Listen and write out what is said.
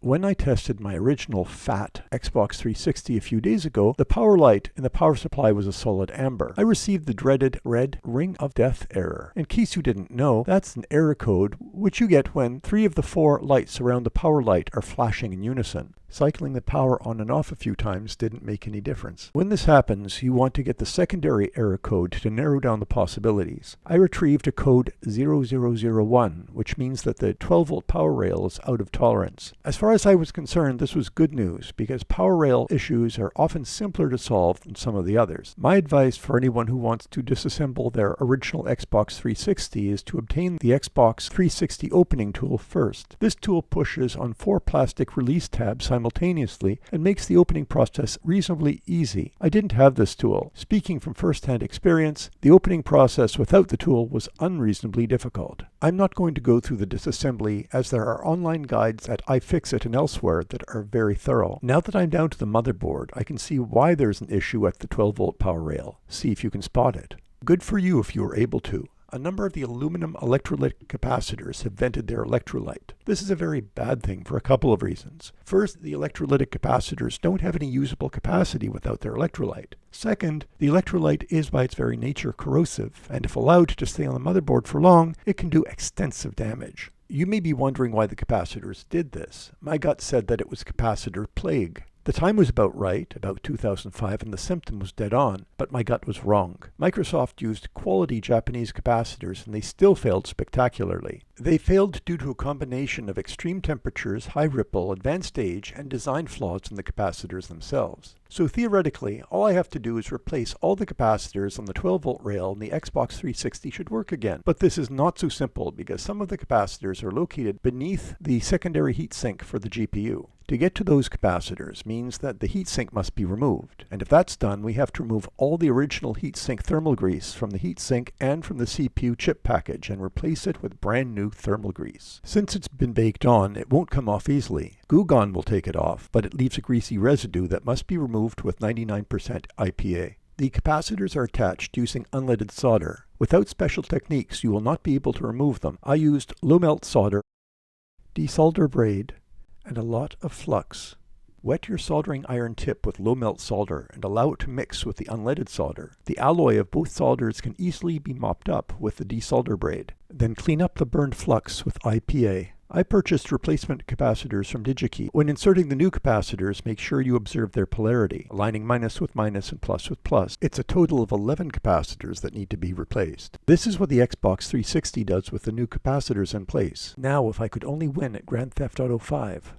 When I tested my original fat Xbox 360 a few days ago, the power light in the power supply was a solid amber. I received the dreaded red ring of death error. In case you didn't know, that's an error code which you get when 3 of the 4 lights around the power light are flashing in unison. Cycling the power on and off a few times didn't make any difference. When this happens, you want to get the secondary error code to narrow down the possibilities. I retrieved a code 0001, which means that the 12-volt power rail is out of tolerance. As far as I was concerned, this was good news because power rail issues are often simpler to solve than some of the others. My advice for anyone who wants to disassemble their original Xbox 360 is to obtain the Xbox 360 opening tool first. This tool pushes on 4 plastic release tabs simultaneously and makes the opening process reasonably easy. I didn't have this tool. Speaking from first-hand experience, the opening process without the tool was unreasonably difficult. I'm not going to go through the disassembly as there are online guides at iFixit and elsewhere that are very thorough. Now that I'm down to the motherboard, I can see why there's an issue at the 12-volt power rail. See if you can spot it. Good for you if you were able to. A number of the aluminum electrolytic capacitors have vented their electrolyte. This is a very bad thing for a couple of reasons. First, the electrolytic capacitors don't have any usable capacity without their electrolyte. Second, the electrolyte is by its very nature corrosive, and if allowed to stay on the motherboard for long, it can do extensive damage. You may be wondering why the capacitors did this. My gut said that it was capacitor plague. The time was about right, about 2005, and the symptom was dead on, but my gut was wrong. Microsoft used quality Japanese capacitors and they still failed spectacularly. They failed due to a combination of extreme temperatures, high ripple, advanced age, and design flaws in the capacitors themselves. So theoretically, all I have to do is replace all the capacitors on the 12-volt rail and the Xbox 360 should work again. But this is not so simple because some of the capacitors are located beneath the secondary heatsink for the GPU. To get to those capacitors means that the heatsink must be removed, and if that's done, we have to remove all the original heatsink thermal grease from the heatsink and from the CPU chip package and replace it with brand new thermal grease. Since it's been baked on, it won't come off easily. Goo Gone will take it off, but it leaves a greasy residue that must be removed with 99% IPA. The capacitors are attached using unleaded solder. Without special techniques, you will not be able to remove them. I used low-melt solder, desolder braid, and a lot of flux. Wet your soldering iron tip with low-melt solder and allow it to mix with the unleaded solder. The alloy of both solders can easily be mopped up with the desolder braid. Then clean up the burned flux with IPA. I purchased replacement capacitors from DigiKey. When inserting the new capacitors, make sure you observe their polarity, aligning minus with minus and plus with plus. It's a total of 11 capacitors that need to be replaced. This is what the Xbox 360 does with the new capacitors in place. Now, if I could only win at Grand Theft Auto 5.